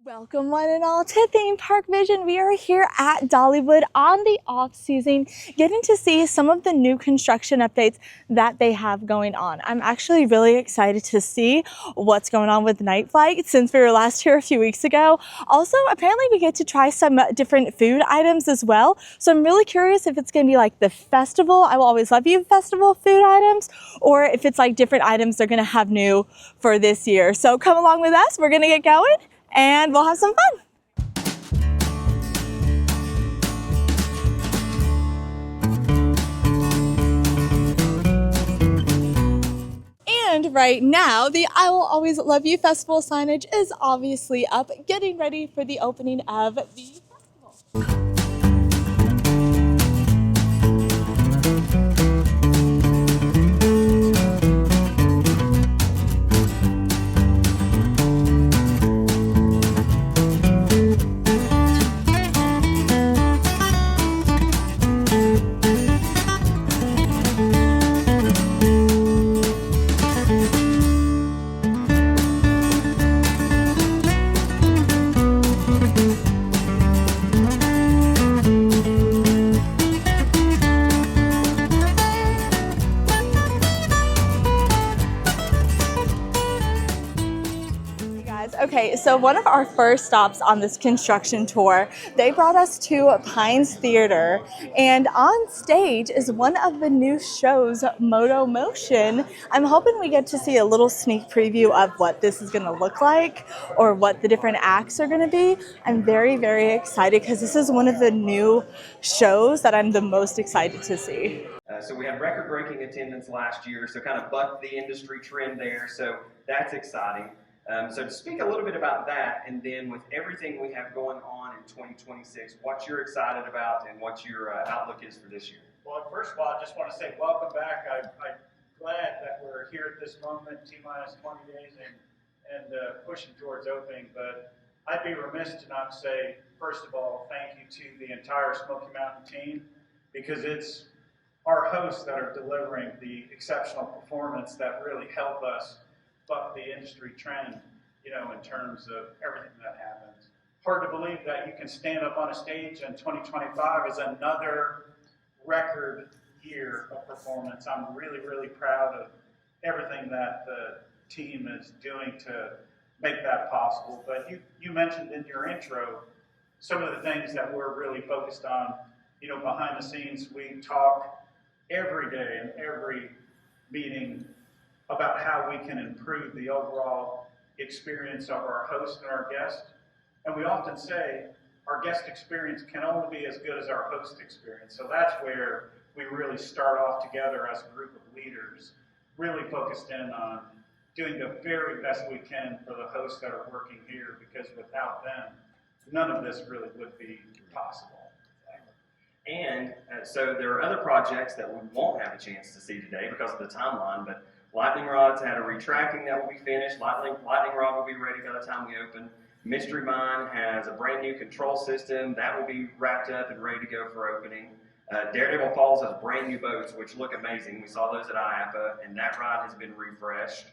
Welcome one and all to Theme Park Vision. We are here at Dollywood on the off season, getting to see some of the new construction updates that they have going on. I'm actually really excited to see what's going on with Nightflight since we were last here a few weeks ago. Also, apparently we get to try some different food items as well. So I'm really curious if it's going to be like the festival, I Will Always Love You festival food items, or if it's like different items they're going to have new for this year. So come along with us. We're going to get going and we'll have some fun. And right now, the I Will Always Love You festival signage is obviously up, getting ready for the opening of the festival. Okay, so one of our first stops on this construction tour, they brought us to Pines Theater, and on stage is one of the new shows, Moto Motion. I'm hoping we get to see a little sneak preview of what this is going to look like or what the different acts are going to be. I'm very, very excited because this is one of the new shows that I'm the most excited to see. So we had record-breaking attendance last year, so kind of bucked the industry trend there, so that's exciting. So to speak a little bit about that, and then with everything we have going on in 2026, what you're excited about and what your outlook is for this year. Well, first of all, I just want to say welcome back. I'm glad that we're here at this moment, T-minus 20 days and pushing towards opening, but I'd be remiss to not say, first of all, thank you to the entire Smoky Mountain team, because it's our hosts that are delivering the exceptional performance that really help us buck the industry trend, in terms of everything that happens. Hard to believe that you can stand up on a stage in 2025 as another record year of performance. I'm really, really proud of everything that the team is doing to make that possible. But you mentioned in your intro some of the things that we're really focused on. Behind the scenes, we talk every day in every meeting about how we can improve the overall experience of our host and our guest. And we often say our guest experience can only be as good as our host experience. So that's where we really start off together as a group of leaders, really focused in on doing the very best we can for the hosts that are working here, because without them, none of this really would be possible. And so there are other projects that we won't have a chance to see today because of the timeline, but Lightning Rod's had a retracting that will be finished. Lightning Rod will be ready by the time we open. Mystery Mine has a brand new control system that will be wrapped up and ready to go for opening. Daredevil Falls has brand new boats which look amazing. We saw those at IAPA, and that ride has been refreshed.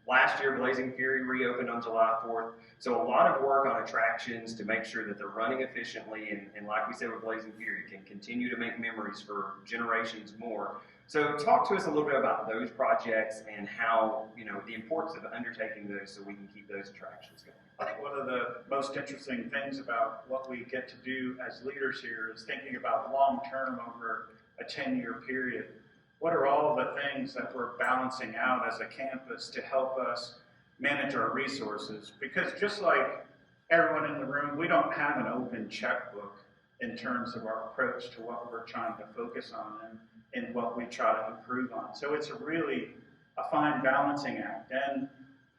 Last year, Blazing Fury reopened on July 4th. So a lot of work on attractions to make sure that they're running efficiently, and like we said with Blazing Fury, can continue to make memories for generations more. So talk to us a little bit about those projects and how, the importance of undertaking those so we can keep those attractions going. I think one of the most interesting things about what we get to do as leaders here is thinking about long-term over a 10-year period. What are all the things that we're balancing out as a campus to help us manage our resources? Because just like everyone in the room, we don't have an open checkbook in terms of our approach to what we're trying to focus on and what we try to improve on. So it's really a fine balancing act. And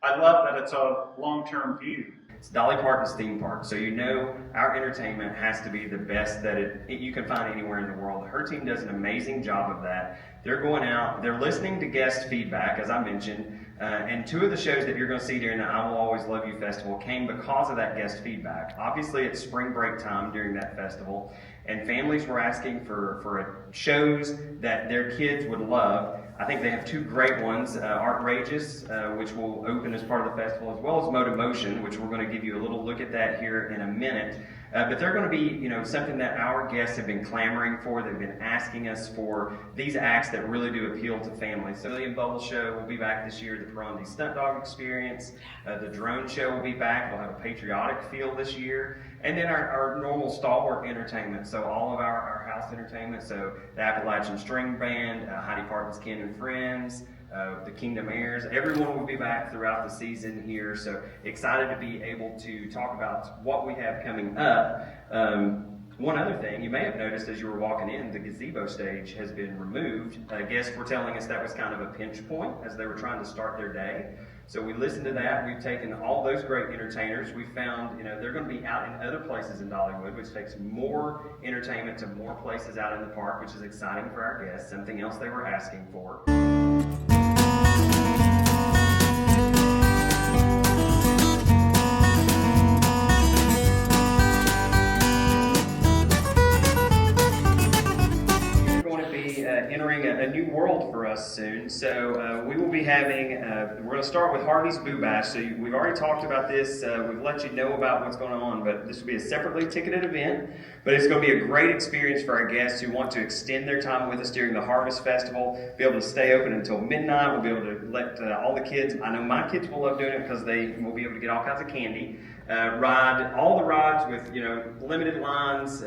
I love that it's a long-term view. It's Dolly Parton's theme park, so our entertainment has to be the best that you can find anywhere in the world. Her team does an amazing job of that. They're going out, they're listening to guest feedback, as I mentioned, and two of the shows that you're going to see during the I Will Always Love You festival came because of that guest feedback. Obviously, it's spring break time during that festival, and families were asking for shows that their kids would love. I think they have two great ones, Outrageous, which will open as part of the festival, as well as Moto Motion, which we're going to give you a little look at that here in a minute. But they're going to be, something that our guests have been clamoring for. They've been asking us for these acts that really do appeal to families. So the William Bubble Show will be back this year. The Perandi Stunt Dog Experience. The Drone Show will be back. We'll have a patriotic feel this year. And then our normal stalwart entertainment. So all of our house entertainment. So the Appalachian String Band, Heidi Parton's Kin and Friends, the Kingdom Heirs. Everyone will be back throughout the season here. So excited to be able to talk about what we have coming up. One other thing, you may have noticed as you were walking in, the gazebo stage has been removed. Guests were telling us that was kind of a pinch point as they were trying to start their day. So we listened to that. We've taken all those great entertainers. We found, they're going to be out in other places in Dollywood, which takes more entertainment to more places out in the park, which is exciting for our guests, something else they were asking for. Entering a new world for us soon. So we will be having, we're going to start with Harvey's Boo Bash. So we've already talked about this. We've let you know about what's going on, but this will be a separately ticketed event. But it's going to be a great experience for our guests who want to extend their time with us during the Harvest Festival, be able to stay open until midnight. We'll be able to let all the kids, I know my kids will love doing it because they will be able to get all kinds of candy. Ride all the rides with, limited lines,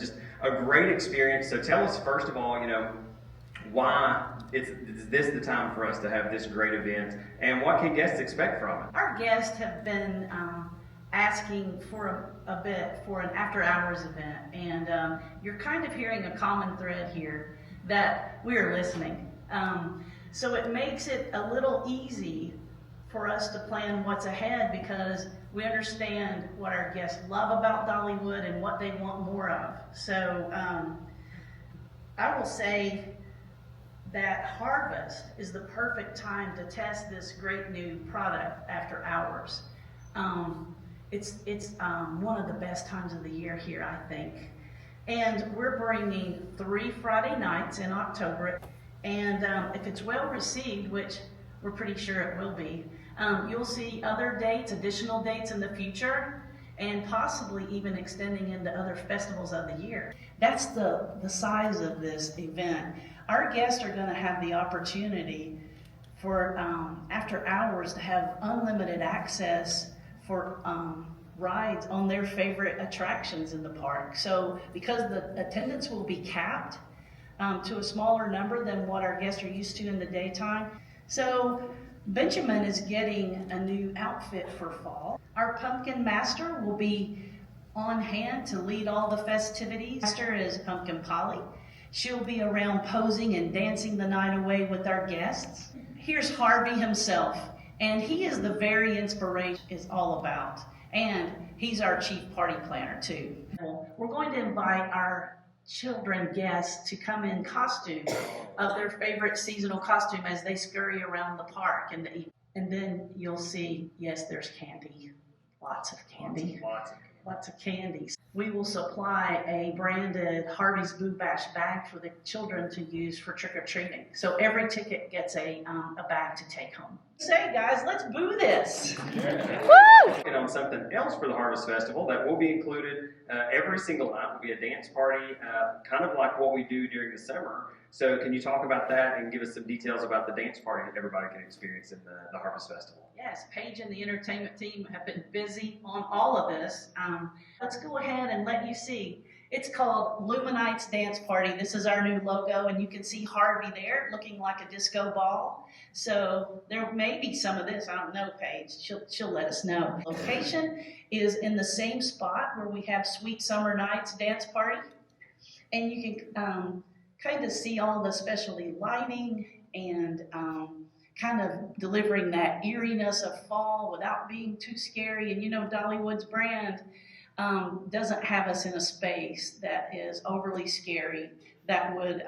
just a great experience. So tell us, first of all, why is this the time for us to have this great event, and what can guests expect from it? Our guests have been asking for a bit for an after-hours event, and you're kind of hearing a common thread here that we are listening. So it makes it a little easy for us to plan what's ahead because we understand what our guests love about Dollywood and what they want more of. So I will say that Harvest is the perfect time to test this great new product after hours. It's one of the best times of the year here, I think. And we're bringing 3 Friday nights in October. And if it's well received, which we're pretty sure it will be, you'll see other dates, additional dates in the future, and possibly even extending into other festivals of the year. That's the size of this event. Our guests are going to have the opportunity for after hours to have unlimited access for rides on their favorite attractions in the park. So because the attendance will be capped to a smaller number than what our guests are used to in the daytime. So Benjamin is getting a new outfit for fall. Our Pumpkin Master will be on hand to lead all the festivities. Master is Pumpkin Polly. She'll be around posing and dancing the night away with our guests. Here's Harvey himself, and he is the very inspiration is all about. And he's our chief party planner too. We're going to invite our children guests to come in costume of their favorite seasonal costume as they scurry around the park in the evening. And then you'll see, yes, there's candy, lots of candy. Lots of candies. We will supply a branded Harvey's Boo Bash bag for the children to use for trick-or-treating. So every ticket gets a bag to take home. Say, guys, let's boo this. Woo! And on something else for the Harvest Festival that will be included every single night will be a dance party, kind of like what we do during the summer. So can you talk about that and give us some details about the dance party that everybody can experience in the Harvest Festival? Yes, Paige and the entertainment team have been busy on all of this. Let's go ahead and let you see. It's called Luminights Dance Party. This is our new logo, and you can see Harvey there looking like a disco ball. So there may be some of this. I don't know, Paige. She'll let us know. Location is in the same spot where we have Sweet Summer Nights Dance Party. And you can kind of see all the specialty lighting and kind of delivering that eeriness of fall without being too scary. And Dollywood's brand doesn't have us in a space that is overly scary that would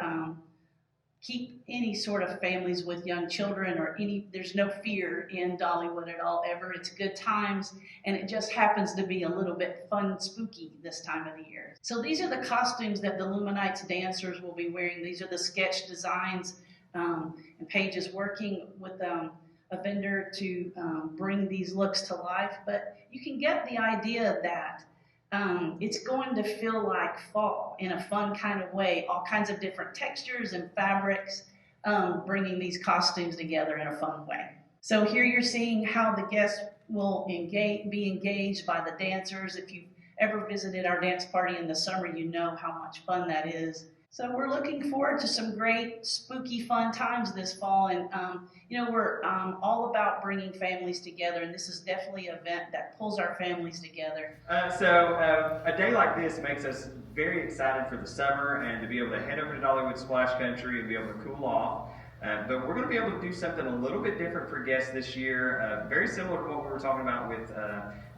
keep any sort of families with young children or there's no fear in Dollywood at all ever. It's good times, and it just happens to be a little bit fun, spooky this time of the year. So these are the costumes that the Luminights dancers will be wearing. These are the sketch designs And Paige is working with a vendor to bring these looks to life, but you can get the idea that it's going to feel like fall in a fun kind of way, all kinds of different textures and fabrics, bringing these costumes together in a fun way. So here you're seeing how the guests will be engaged by the dancers. If you've ever visited our dance party in the summer, you know how much fun that is. So we're looking forward to some great spooky fun times this fall, and we're all about bringing families together, and this is definitely an event that pulls our families together. So a day like this makes us very excited for the summer and to be able to head over to Dollywood Splash Country and be able to cool off. But we're going to be able to do something a little bit different for guests this year, very similar to what we were talking about with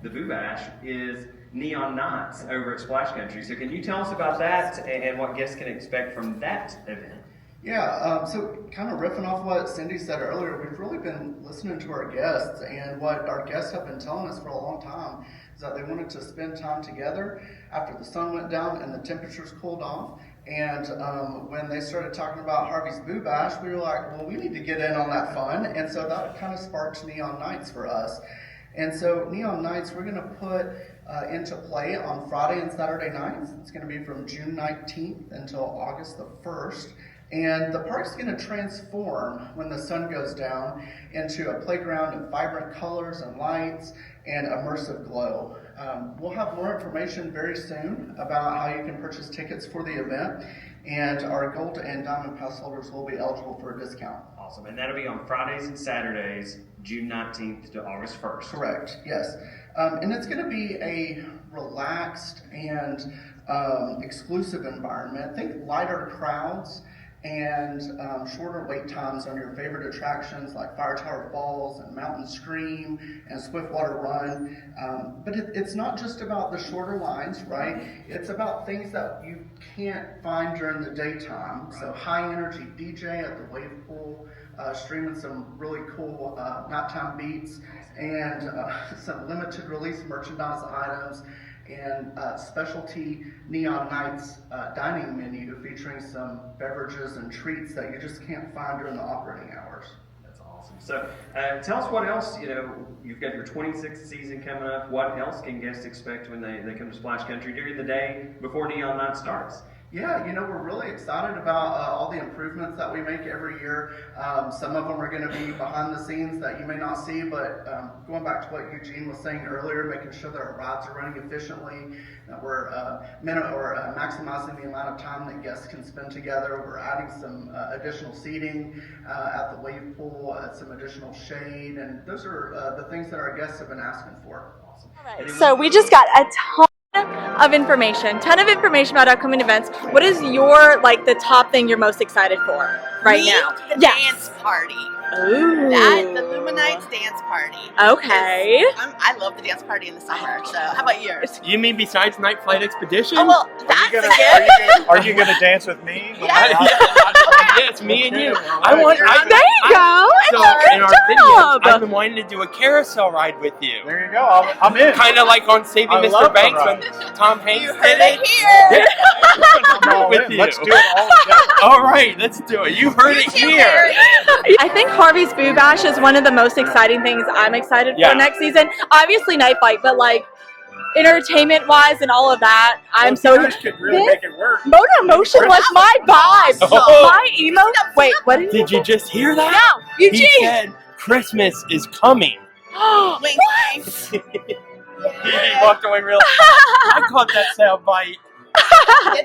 the Boo Bash, is Neon Nights over at Splash Country. So can you tell us about that and what guests can expect from that event? Yeah, so kind of riffing off what Cindy said earlier, we've really been listening to our guests, and what our guests have been telling us for a long time is that they wanted to spend time together after the sun went down and the temperatures cooled off. And when they started talking about Harvey's Boo Bash, we were like, well, we need to get in on that fun. And so that kind of sparked Neon Nights for us. And so Neon Nights, we're going to put into play on Friday and Saturday nights. It's going to be from June 19th until August the 1st. And the park's going to transform when the sun goes down into a playground of vibrant colors and lights and immersive glow. We'll have more information very soon about how you can purchase tickets for the event, and our Gold and Diamond Pass holders will be eligible for a discount. Awesome, and that'll be on Fridays and Saturdays, June 19th to August 1st. Correct, yes. And it's going to be a relaxed and exclusive environment. Think lighter crowds and shorter wait times on your favorite attractions like Fire Tower Falls and Mountain Scream and Swiftwater Run. But it's not just about the shorter lines, right? It's about things that you can't find during the daytime. So high energy DJ at the wave pool, streaming some really cool nighttime beats, and some limited release merchandise items, and specialty Neon Nights dining menu featuring some beverages and treats that you just can't find during the operating hours. That's awesome. So tell us what else, you've got your 26th season coming up. What else can guests expect when they come to Splash Country during the day before Neon Night starts? Yeah, we're really excited about all the improvements that we make every year. Some of them are going to be behind the scenes that you may not see, but going back to what Eugene was saying earlier, making sure that our rides are running efficiently, that we're maximizing the amount of time that guests can spend together. We're adding some additional seating at the wave pool, some additional shade, and those are the things that our guests have been asking for. Awesome. All right, so we just got a ton of information about upcoming events. What is your, the top thing you're most excited for right now? The dance party. Ooh. The Luminights dance party. Okay. I love the dance party in the summer, so how about yours? You mean besides Nightflight Expedition? Oh, well, that's a Are you gonna dance with me? Yes, me and you. There you go. So It's a in our good videos, job. I've been wanting to do a carousel ride with you. There you go. I'm in. Kind of like on Saving I Mr. love the Banks ride. when Tom Hanks You did heard it. it here. I'm all With in. you. Let's do it all together. All right, let's do it. You heard it You too, here. Mary. I think Harvey's Boo Bash is one of the most exciting things I'm excited Yeah. for next season. Obviously NighFlight, but entertainment wise and all of that, I'm so You guys could really make it work. Moto Motion was my vibe. Oh. My emo. Wait, what Did you just hear that? No, He Eugene. said Christmas is coming. Wink, wink. He walked away real. I caught that sound bite.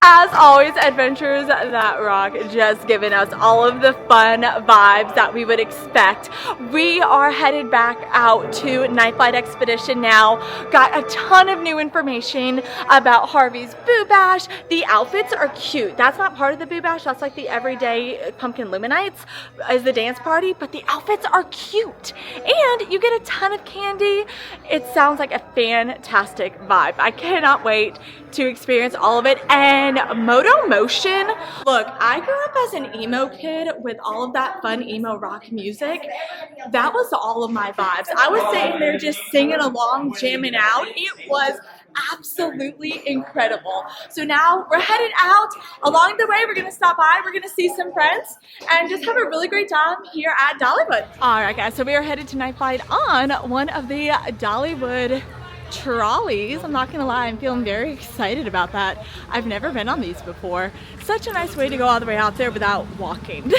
As always, Adventures That Rock, just giving us all of the fun vibes that we would expect. We are headed back out to Nightflight Expedition now. Got a ton of new information about Harvey's Boo Bash. The outfits are cute. That's not part of the Boo Bash. That's like the everyday pumpkin Luminights is the dance party, but the outfits are cute. And you get a ton of candy. It sounds like a fantastic vibe. I cannot wait to experience all of it. And Moto Motion. Look, I grew up as an emo kid with all of that fun emo rock music. That was all of my vibes. I was sitting there just singing along, jamming out. It was absolutely incredible. So now we're headed out. Along the way, we're gonna stop by, we're gonna see some friends, and just have a really great time here at Dollywood. All right, guys, so we are headed to Nightlight on one of the Dollywood trolleys. I'm not gonna lie, I'm feeling very excited about that. I've never been on these before. Such a nice way to go all the way out there without walking.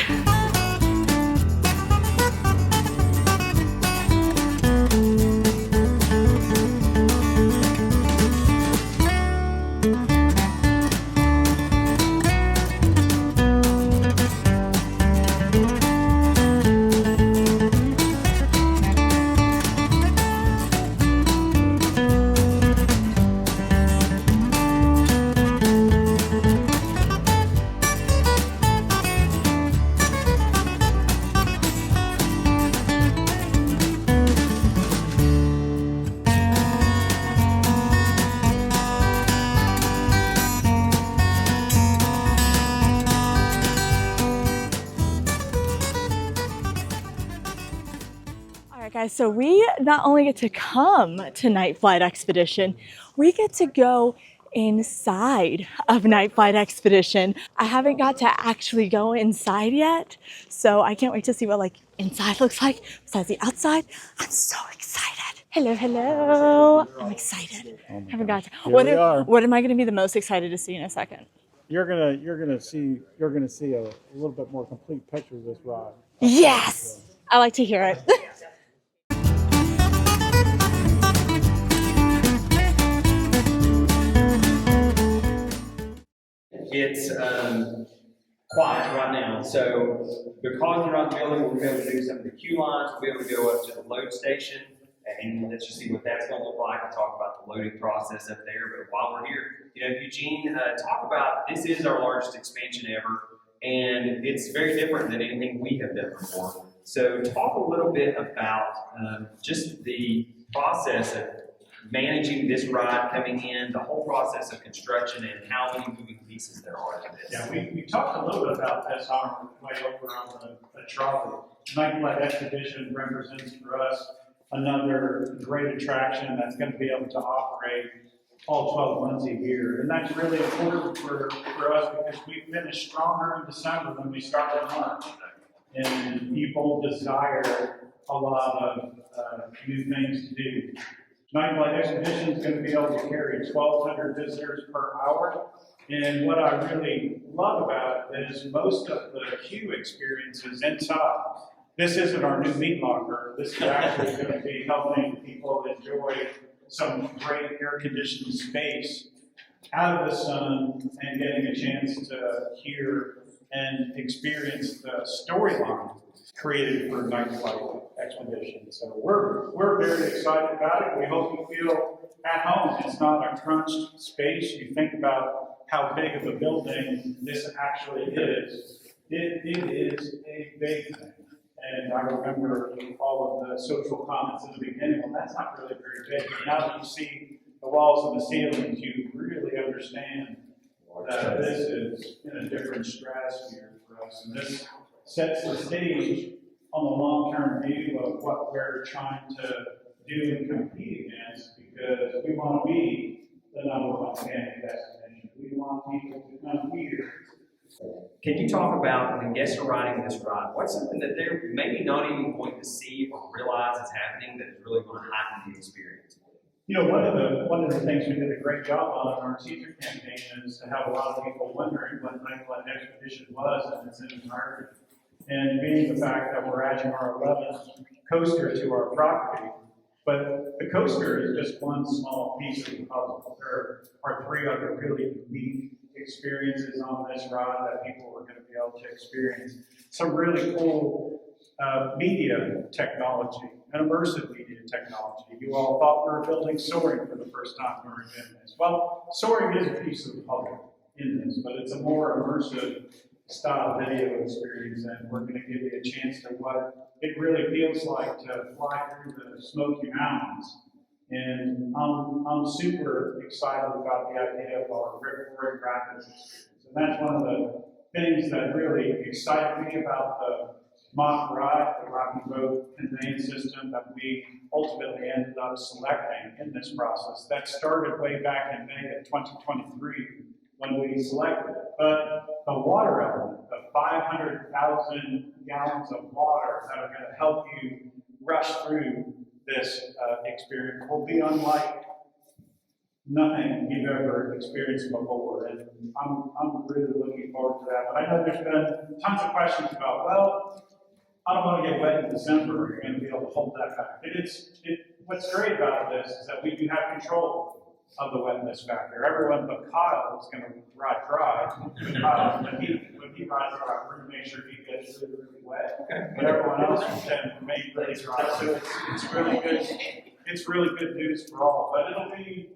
Guys, so we not only get to come to Nightflight Expedition, we get to go inside of Nightflight Expedition. I haven't got to actually go inside yet, so I can't wait to see what like inside looks like besides the outside. I'm so excited. Hello, hello. I'm excited. Haven't got to. What am I going to be the most excited to see in a second? You're gonna see a little bit more complete picture of this ride. Yes, I like to hear it. It's quiet right now, so because we're not building, we'll be able to do some of the queue lines, we'll be able to go up to the load station, and let's just see what that's going to look like and talk about the loading process up there. But while we're here, Eugene, talk about, this is our largest expansion ever, and it's very different than anything we have done before. So talk a little bit about just the process of managing this ride coming in, the whole process of construction, and how many moving pieces there are to this. Yeah, we talked a little bit about this on our way over on the trolley. Nightlight Expedition represents for us another great attraction that's going to be able to operate all 12 months a year. And that's really important for us because we finish stronger in December than we started in March. And people desire a lot of new things to do. Nightlight Expedition is going to be able to carry 1,200 visitors per hour. And what I really love about it is most of the queue experiences inside. This isn't our new meat locker. This is actually going to be helping people enjoy some great air-conditioned space out of the sun and getting a chance to hear and experience the storyline created for Nightflight Expedition. So we're very excited about it. We hope you feel at home. It's not a crunched space. You think about how big of a building this actually is. It is a big thing. And I remember all of the social comments in the beginning, well, that's not really very big. But now that you see the walls and the ceilings, you really understand that this is in a different stratosphere for us. And this sets the stage on the long-term view of what we're trying to do and compete against, because we want to be the #1 camping destination. We want people to come here. Can you talk about when guests are riding this ride, what's something that they're maybe not even going to see or realize is happening that is really going to heighten the experience? One of the things we did a great job on in our teaser campaign is to have a lot of people wondering what Nightlight Expedition was in its entirety. And being the fact that we're adding our 11th coaster to our property, but the coaster is just one small piece of the puzzle. There are 3 other really unique experiences on this ride that people are going to be able to experience. Some really cool media technology, and immersive media technology. You all thought we were building soaring for the first time we were doing this. Well, soaring is a piece of the puzzle in this, but it's a more immersive style video experience, and we're going to give you a chance to what it really feels like to fly through the Smoky Mountains. And I'm super excited about the idea of our Ripcord Rapids experience. And that's one of the things that really excited me about the mock ride, the Rocky Road conveyance system that we ultimately ended up selecting in this process. That started way back in May of 2023 when we selected it. But the water element, the 500,000 gallons of water that are going to help you rush through this experience will be unlike nothing you've ever experienced before. And I'm really looking forward to that. But I know there's been tons of questions about, well, I don't want to get wet in December. You're going to be able to hold that back. What's great about this is that we do have control of the wetness factor. Everyone but Kyle is going to ride dry. When he rides dry, we're going to make sure he gets really, really wet. But everyone else can remain really dry. So it's really good. It's really good news for all. But it'll be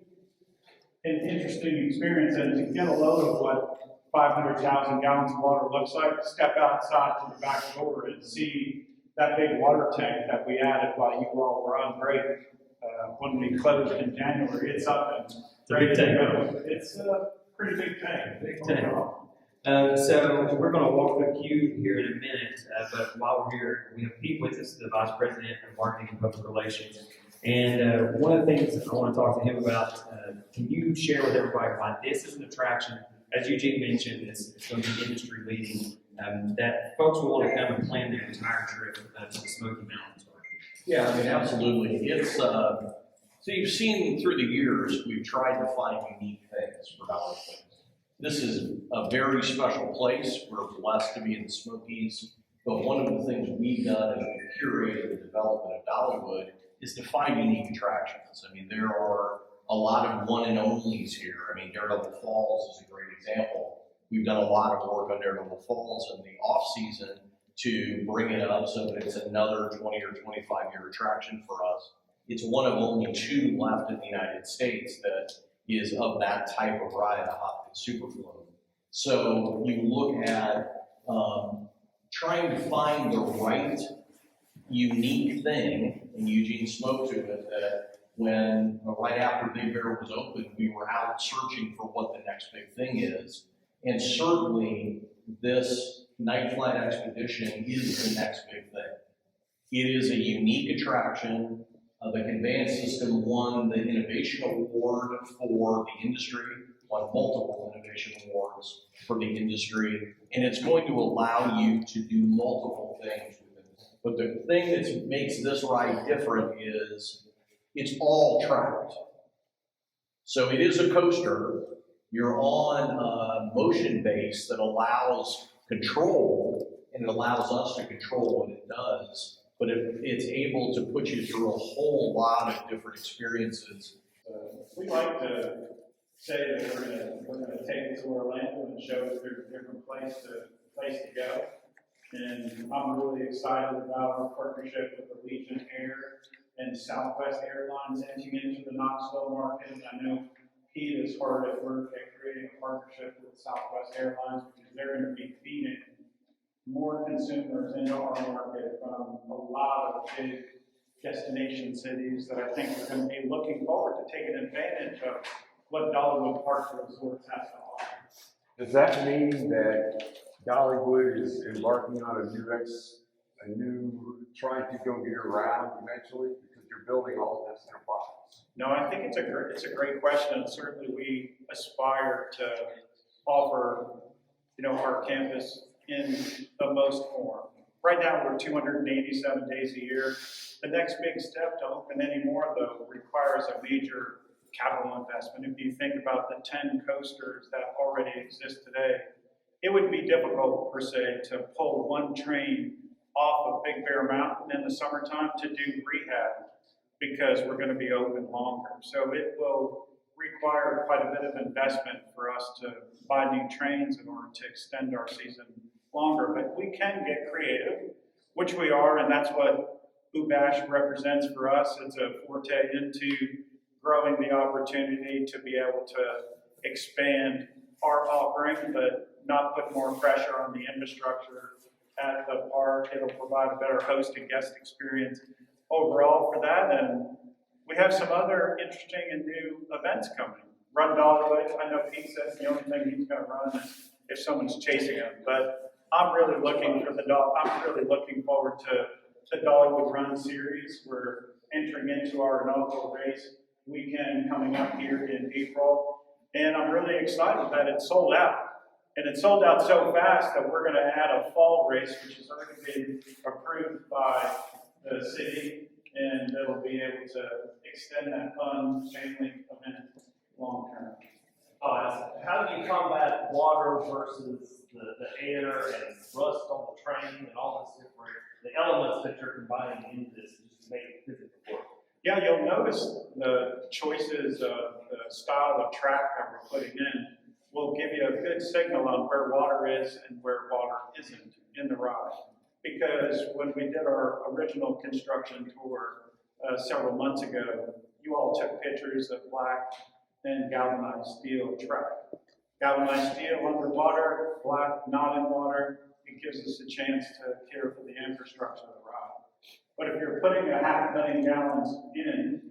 an interesting experience, and to get a load of what 500,000 gallons of water looks like, step outside to the back door and see that big water tank that we added while you all were on break when we closed in January. It's up and ready to go. It's a pretty big tank. Big tank. So we're going to walk the queue here in a minute, but while we're here, we have Pete with us, the Vice President of Marketing and Public Relations. And one of the things I want to talk to him about, can you share with everybody why this is an attraction, as Eugene mentioned, it's going to be industry leading, that folks will want to come and plan their entire trip to the Smoky Mountains? Yeah, I mean, absolutely. It's, so you've seen through the years, we've tried to find unique things for Dollywood. This is a very special place. We're blessed to be in the Smokies, but one of the things we've done as we curated the development of Dollywood is to find unique attractions. I mean, there are a lot of one and onlys here. I mean, Daredevil Falls is a great example. We've done a lot of work on Daredevil Falls in the off season to bring it up so that it's another 20 or 25-year attraction for us. It's one of only 2 left in the United States that is of that type of ride, a hot pit superflow. So you look at trying to find the right unique thing, and Eugene spoke to it, that when right after Big Bear was open, we were out searching for what the next big thing is. And certainly this Nightflight Expedition is the next big thing. It is a unique attraction. The conveyance system won the Innovation Award for the industry, won multiple innovation awards for the industry, and it's going to allow you to do multiple things with it. But the thing that makes this ride different is it's all tracked. So it is a coaster. You're on a motion base that allows control, and it allows us to control what it does. But it's able to put you through a whole lot of different experiences. We like to say that we're gonna take it to Orlando and show that there's a different place to go. And I'm really excited about our partnership with the Legion Air and Southwest Airlines entering into the Knoxville market. And I know Pete is hard at work at creating a partnership with Southwest Airlines because they're going to be feeding more consumers into our market from a lot of big destination cities that I think are going to be looking forward to taking advantage of what Dollywood Park Resorts has to offer. Does that mean that Dollywood is embarking on trying to go year round eventually, because you're building all of this in a box? No, I think it's a great question, and certainly we aspire to offer, our campus in the most form. Right now, we're 287 days a year. The next big step to open any more, though, requires a major capital investment. If you think about the 10 coasters that already exist today, it would be difficult, per se, to pull one train off of Big Bear Mountain in the summertime to do rehab, because we're going to be open longer. So it will require quite a bit of investment for us to buy new trains in order to extend our season longer. But we can get creative, which we are, and that's what Ubash represents for us. It's a forte into growing the opportunity to be able to expand our offering, but not put more pressure on the infrastructure at the park. It'll provide a better host and guest experience overall for that. And we have some other interesting and new events coming. Run Dollywood. I know Pete says the only thing he's going to run is if someone's chasing him, but I'm really looking forward to the Dollywood Run series. We're entering into our inaugural race weekend coming up here in April, and I'm really excited that it's sold out. And it sold out so fast that we're going to add a fall race, which has already been approved by the city, and it'll be able to extend that fun family event long term. How do you combat water versus the air and rust on the train and all this different, the elements that you're combining into this just to make it physically work? Yeah, you'll notice the choices of the style of track that we're putting in will give you a good signal on where water is and where water isn't in the ride. Because when we did our original construction tour several months ago, you all took pictures of black and galvanized steel track. Galvanized steel underwater, black not in water, it gives us a chance to care for the infrastructure of the ride. But if you're putting 500,000 gallons in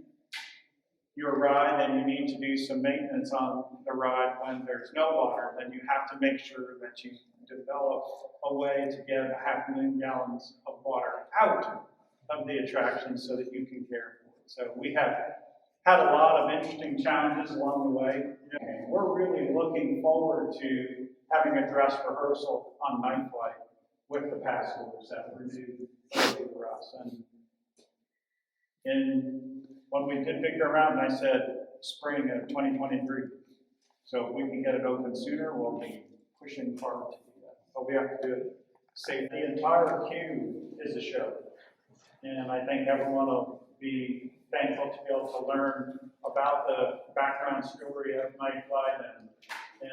your ride and you need to do some maintenance on the ride when there's no water, then you have to make sure that you develop a way to get 500,000 gallons of water out of the attraction so that you can care for it. So we have had a lot of interesting challenges along the way. And we're really looking forward to having a dress rehearsal on NighFlight with the pass holders that were new for us. And when we did Big Bear Mountain, I said spring of 2023. So if we can get it open sooner, we'll be pushing hard to do that. But we have to do it safe. The entire queue is a show. And I think everyone will be thankful to be able to learn about the background story of NighFlight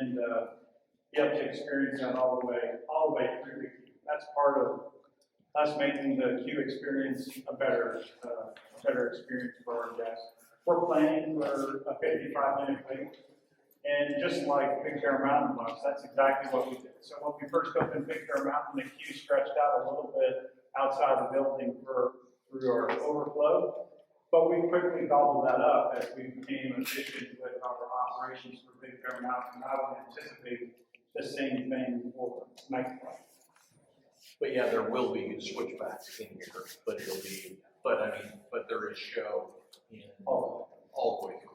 and be able to experience that all the way through the queue. That's part of us making the queue experience a better experience for our guests. We're planning for a 55-minute wait, and just like Big Bear Mountain was, that's exactly what we did. So when we first opened Big Bear Mountain, the queue stretched out a little bit outside the building through our overflow, but we quickly gobbled that up as we became efficient with our operations for Big Bear Mountain. I would anticipate the same thing for NighFlight. But yeah, there will be switchbacks in here, but there is show in all the way through.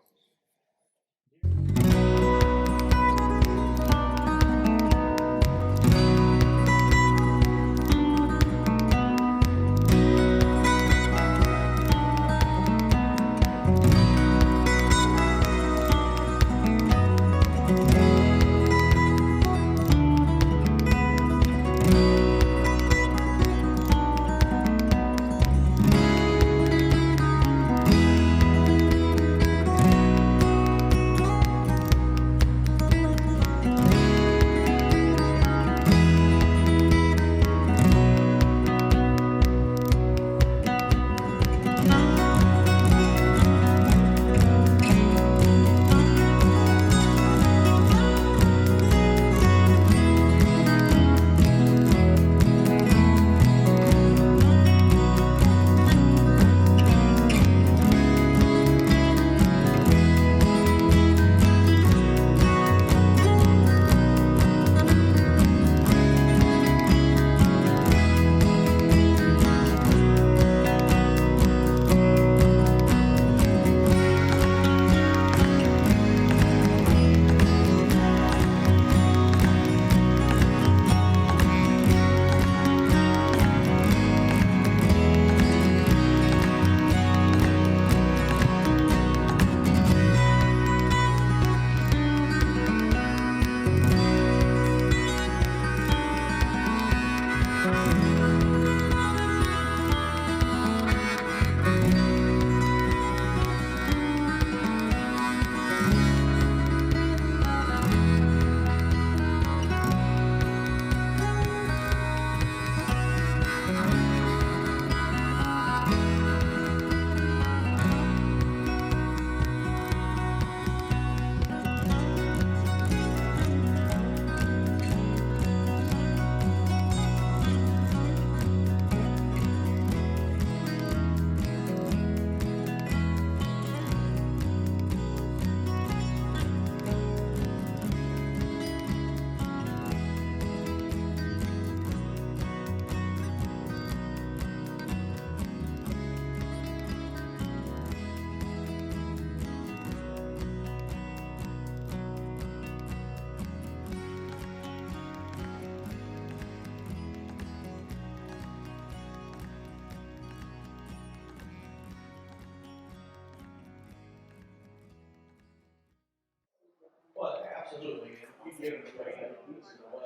Absolutely. We gave it away weeks ago.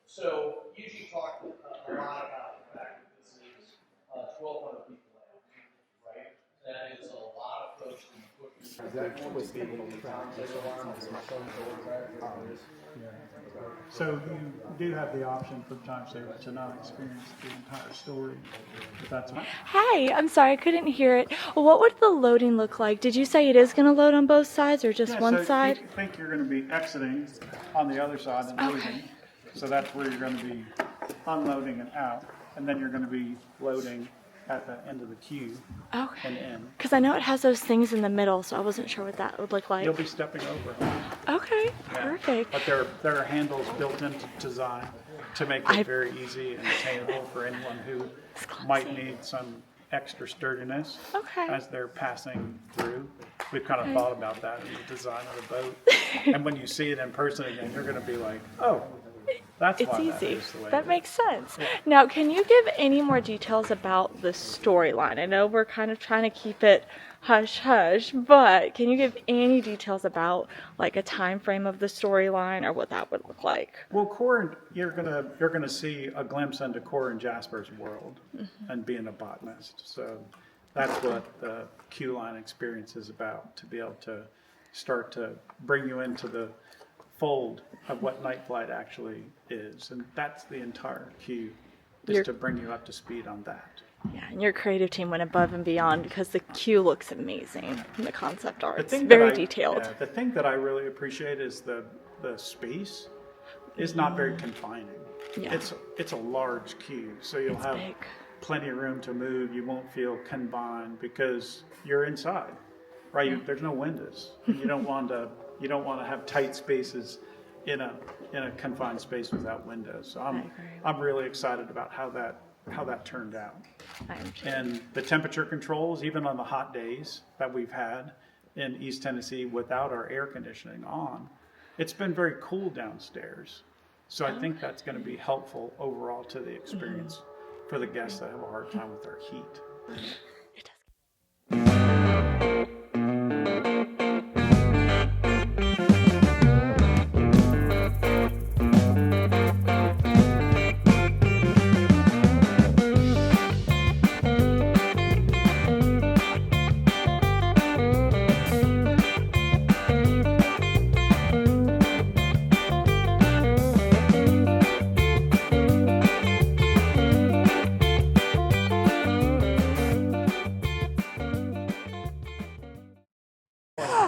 So Eugene talked a lot about the fact that this is 1,200 people out, right? That is a lot of folks to be So you do have the option from time to not experience the entire story, if that's all right. Hi, I'm sorry, I couldn't hear it. What would the loading look like? Did you say it is going to load on both sides or just one so side? You think you're going to be exiting on the other side and loading. So that's where you're going to be unloading and out, and then you're going to be loading at the end of the queue and in. Because I know it has those things in the middle, so I wasn't sure what that would look like. You'll be stepping over. Okay, Yeah. perfect. But there are handles built into design to make it very easy and attainable for anyone who might need some extra sturdiness as they're passing through. We've kind of thought about that in the design of the boat. And when you see it in person again, you're going to be like, oh, that's it's why easy. that is the way That it makes sense. Yeah. Now, can you give any more details about the storyline? I know we're kind of trying to keep it hush hush, but can you give any details about like a time frame of the storyline or what that would look like? Well, Cor, you're gonna see a glimpse into Cor and Jasper's world and being a botanist. So that's what the Q line experience is about, to be able to start to bring you into the fold of what Nightflight actually is, and that's the entire Q, is to bring you up to speed on that. Yeah, and your creative team went above and beyond because the queue looks amazing in the concept art. It's thing very that detailed. Yeah, the thing that I really appreciate is the space is not very confining. Yeah. It's a large queue, so you'll have plenty of room to move. You won't feel confined because you're inside, right? There's no windows. You don't want to have tight spaces in a confined space without windows. So I'm really excited about how that turned out. And the temperature controls, even on the hot days that we've had in East Tennessee without our air conditioning on, it's been very cool downstairs. So I think that's going to be helpful overall to the experience for the guests that have a hard time with our heat.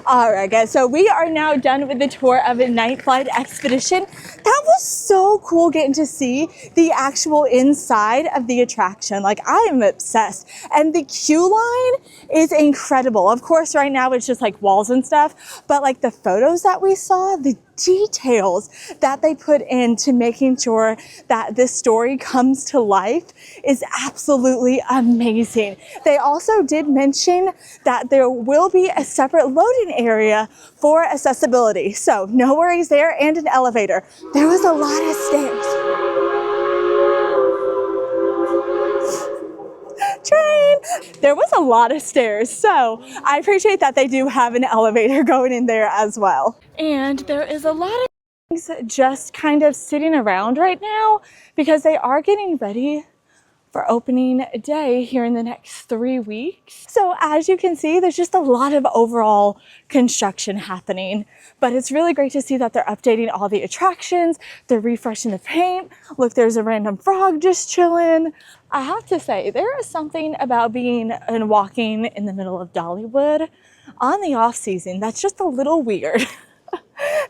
All right, guys, so we are now done with the tour of a Nightflight Expedition. That was so cool getting to see the actual inside of the attraction. Like, I am obsessed. And the queue line is incredible. Of course, right now it's just like walls and stuff, but like the photos that we saw, the details that they put into making sure that this story comes to life is absolutely amazing. They also did mention that there will be a separate loading area for accessibility. So no worries there, and an elevator. There was a lot of stairs. Train! There was a lot of stairs, so I appreciate that they do have an elevator going in there as well. And there is a lot of things just kind of sitting around right now because they are getting ready for opening day here in the next 3 weeks. So as you can see, there's just a lot of overall construction happening, but it's really great to see that they're updating all the attractions, they're refreshing the paint. Look, there's a random frog just chilling. I have to say, there is something about being and walking in the middle of Dollywood on the off season that's just a little weird.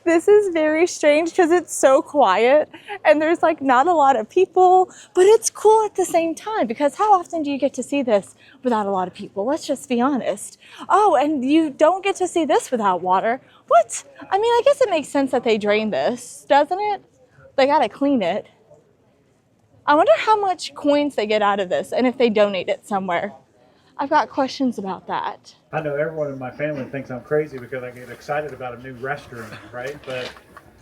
This is very strange because it's so quiet and there's like not a lot of people, but it's cool at the same time because how often do you get to see this without a lot of people? Let's just be honest. Oh, and you don't get to see this without water. What? I mean, I guess it makes sense that they drain this, doesn't it? They gotta clean it. I wonder how much coins they get out of this and if they donate it somewhere. I've got questions about that. I know everyone in my family thinks I'm crazy because I get excited about a new restroom, right? But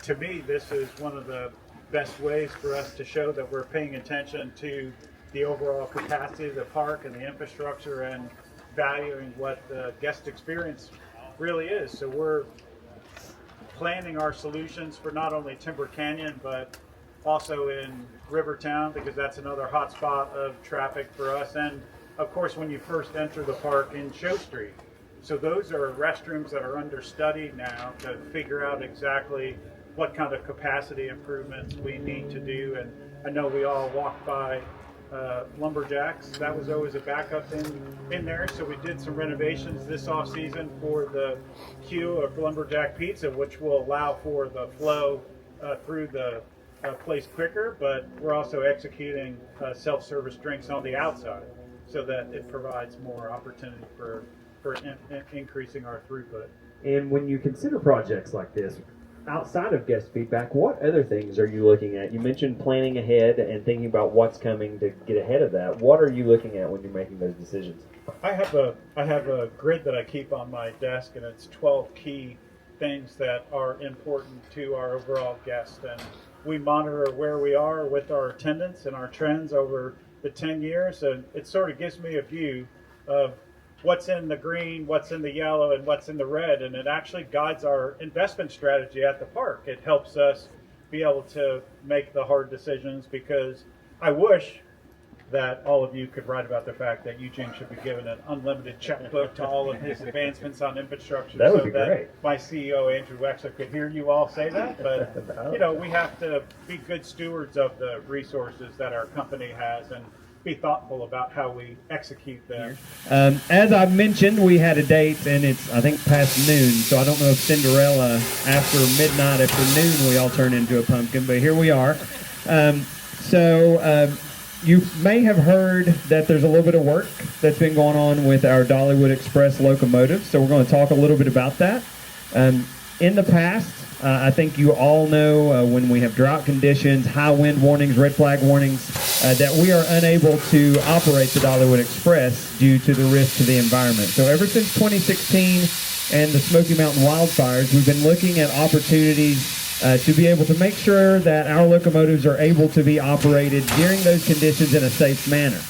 to me, this is one of the best ways for us to show that we're paying attention to the overall capacity of the park and the infrastructure and valuing what the guest experience really is. So we're planning our solutions for not only Timber Canyon, but also in Rivertown, because that's another hot spot of traffic for us. And of course, when you first enter the park in Show Street. So those are restrooms that are under study now to figure out exactly what kind of capacity improvements we need to do. And I know we all walked by Lumberjacks. That was always a backup in there. So we did some renovations this off season for the queue of Lumberjack Pizza, which will allow for the flow through the place quicker, but we're also executing self-service drinks on the outside so that it provides more opportunity for increasing our throughput. And when you consider projects like this, outside of guest feedback, what other things are you looking at? You mentioned planning ahead and thinking about what's coming to get ahead of that. What are you looking at when you're making those decisions? I have a grid that I keep on my desk, and it's 12 key things that are important to our overall guest. And we monitor where we are with our attendance and our trends over the 10 years, and it sort of gives me a view of what's in the green, what's in the yellow, and what's in the red, and it actually guides our investment strategy at the park. It helps us be able to make the hard decisions, because I wish that all of you could write about the fact that Eugene should be given an unlimited checkbook to all of his advancements on infrastructure. That would so be that great. My CEO, Andrew Wexler, could hear you all say that, but we have to be good stewards of the resources that our company has and be thoughtful about how we execute them. As I mentioned, we had a date, and it's, I think, past noon, so I don't know if Cinderella, after midnight, after noon, we all turn into a pumpkin, but here we are. You may have heard that there's a little bit of work that's been going on with our Dollywood Express locomotives, so we're going to talk a little bit about that. In the past, I think you all know when we have drought conditions, high wind warnings, red flag warnings, that we are unable to operate the Dollywood Express due to the risk to the environment. So ever since 2016 and the Smoky Mountain wildfires, we've been looking at opportunities to be able to make sure that our locomotives are able to be operated during those conditions in a safe manner.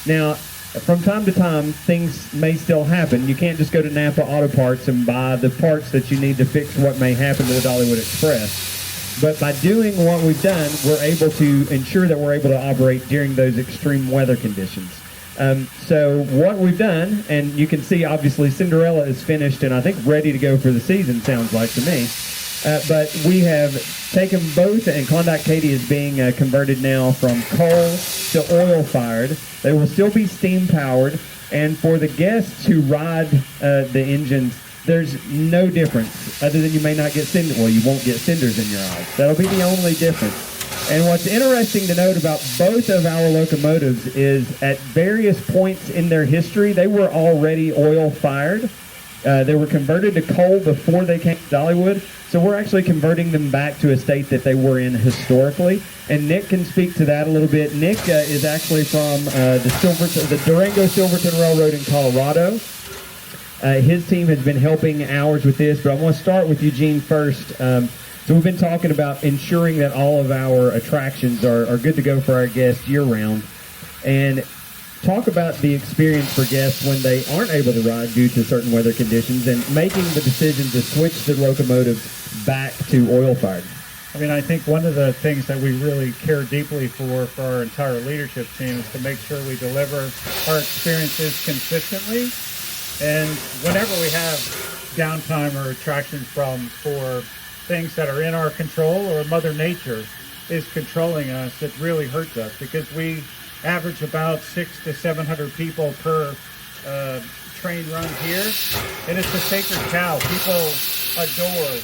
Now, from time to time, things may still happen. You can't just go to Napa Auto Parts and buy the parts that you need to fix what may happen to the Dollywood Express. But by doing what we've done, we're able to ensure that we're able to operate during those extreme weather conditions. So what we've done, and you can see obviously Cinderella is finished and I think ready to go for the season, sounds like to me. But we have taken both, and Klondike Katy is being converted now from coal to oil-fired. They will still be steam-powered, and for the guests who ride the engines, there's no difference, other than you may not get cinders. Well, you won't get cinders in your eyes. That'll be the only difference. And what's interesting to note about both of our locomotives is at various points in their history, they were already oil-fired. They were converted to coal before they came to Dollywood. So we're actually converting them back to a state that they were in historically. And Nick can speak to that a little bit. Nick is actually from the Durango-Silverton Railroad in Colorado. His team has been helping ours with this, but I want to start with Eugene first. So we've been talking about ensuring that all of our attractions are good to go for our guests year-round. And talk about the experience for guests when they aren't able to ride due to certain weather conditions and making the decision to switch the locomotive back to oil-fired. I mean, I think one of the things that we really care deeply for our entire leadership team is to make sure we deliver our experiences consistently. And whenever we have downtime or attraction problems for things that are in our control or Mother Nature is controlling us, it really hurts us, because we average about 600 to 700 people per train run here, and it's a sacred cow. People adore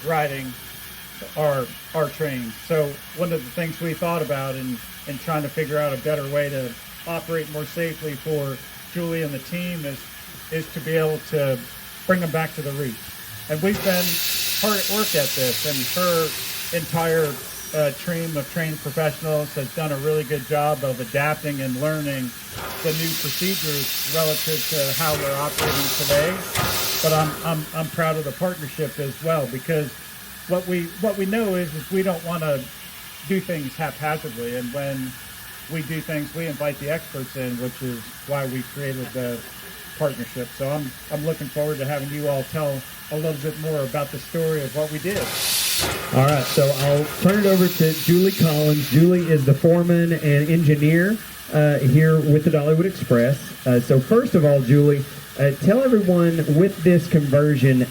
riding our trains. So one of the things we thought about in trying to figure out a better way to operate more safely for Julie and the team is to be able to bring them back to the reef. And we've been hard at work at this, and her entire team of trained professionals has done a really good job of adapting and learning the new procedures relative to how we're operating today. But I'm proud of the partnership as well, because what we know is we don't want to do things haphazardly, and when we do things, we invite the experts in, which is why we created the partnership. So I'm looking forward to having you all tell a little bit more about the story of what we did. All right, so I'll turn it over to Julie Collins. Julie is the foreman and engineer here with the Dollywood Express. So first of all, Julie, tell everyone with this conversion,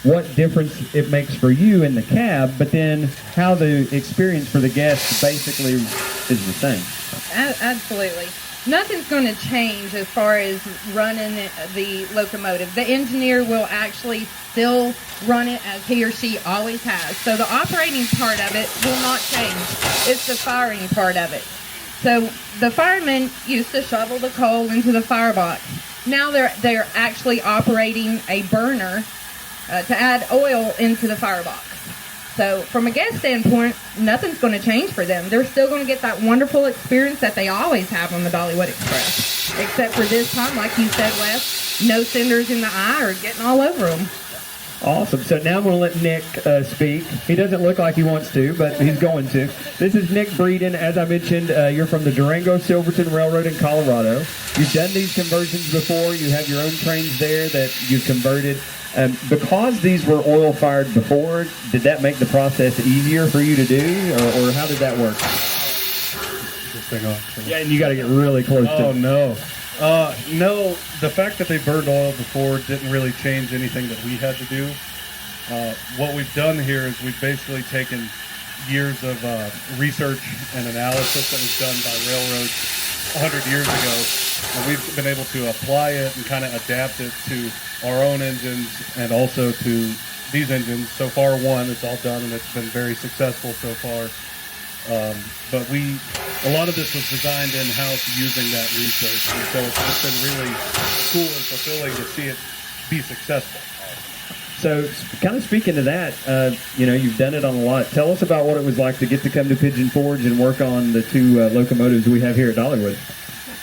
what difference it makes for you in the cab, but then how the experience for the guests basically is the same. Absolutely. Nothing's going to change as far as running the locomotive. The engineer will actually still run it as he or she always has. So the operating part of it will not change. It's the firing part of it. So the firemen used to shovel the coal into the firebox. Now they're actually operating a burner to add oil into the firebox. So from a guest standpoint, nothing's going to change for them. They're still going to get that wonderful experience that they always have on the Dollywood Express. Except for this time, like you said, Wes, no cinders in the eye or getting all over them. Awesome. So now I'm going to let Nick speak. He doesn't look like he wants to, but he's going to. This is Nick Breeden. As I mentioned, you're from the Durango-Silverton Railroad in Colorado. You've done these conversions before. You have your own trains there that you've converted. Because these were oil-fired before, did that make the process easier for you to do, or how did that work? This thing on. Yeah, and you got to get really close to Oh, no. No, the fact that they burned oil before didn't really change anything that we had to do. What we've done here is we've basically taken years of research and analysis that was done by railroads 100 years ago, and we've been able to apply it and kind of adapt it to our own engines and also to these engines. So far, it's all done and it's been very successful so far. But a lot of this was designed in-house using that research, and so it's been really cool and fulfilling to see it be successful. So, kind of speaking to that, you've done it on a lot. Tell us about what it was like to get to come to PigeonForge and work on the two locomotives we have here at Dollywood.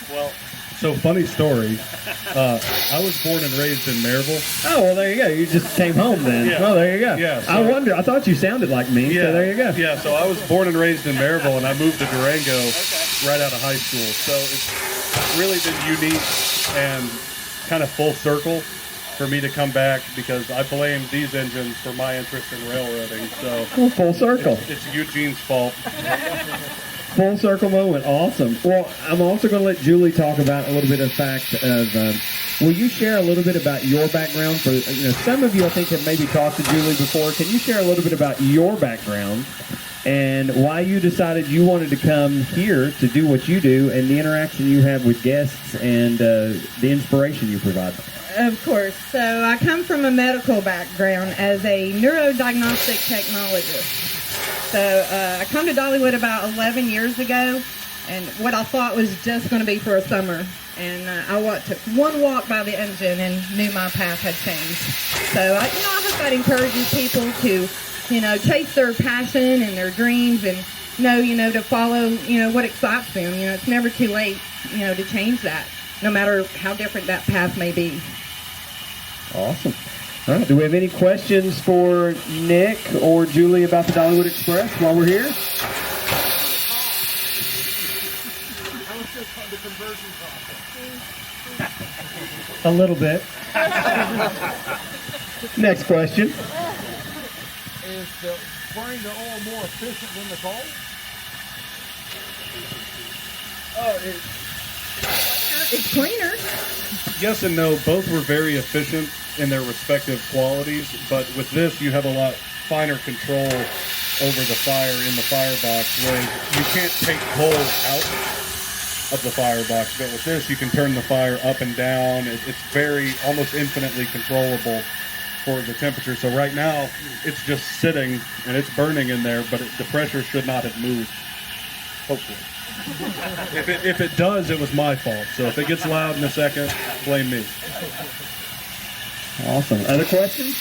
Well, so funny story. I was born and raised in Maryville. Oh, well, there you go. You just came home then. Yeah. Oh, there you go. Yeah, so I thought you sounded like me, so there you go. Yeah, so I was born and raised in Maryville, and I moved to Durango right out of high school. So it's really been unique and kind of full circle for me to come back, because I blame these engines for my interest in railroading. So Well, full circle. It's Eugene's fault. Full circle moment. Awesome. Well, I'm also going to let Julie talk about a little bit of fact of, will you share a little bit about your background? For some of you, I think, have maybe talked to Julie before. Can you share a little bit about your background and why you decided you wanted to come here to do what you do and the interaction you have with guests and the inspiration you provide? Of course. So I come from a medical background as a neurodiagnostic technologist. So I come to Dollywood about 11 years ago, and what I thought was just going to be for a summer. And I took one walk by the engine and knew my path had changed. So I hope that encourages people to, chase their passion and their dreams and know, to follow, what excites them. It's never too late, to change that, no matter how different that path may be. Awesome. All right. Do we have any questions for Nick or Julie about the Dollywood Express while we're here? A little bit. Next question. Is burning the oil more efficient than the coal? It's cleaner. Yes and no. Both were very efficient in their respective qualities, but with this, you have a lot finer control over the fire in the firebox, whereas you can't take coal out of the firebox, but with this, you can turn the fire up and down. It's very, almost infinitely controllable for the temperature. So right now, it's just sitting, and it's burning in there, but the pressure should not have moved, hopefully. If it does, it was my fault. So if it gets loud in a second, blame me. Awesome. Other questions?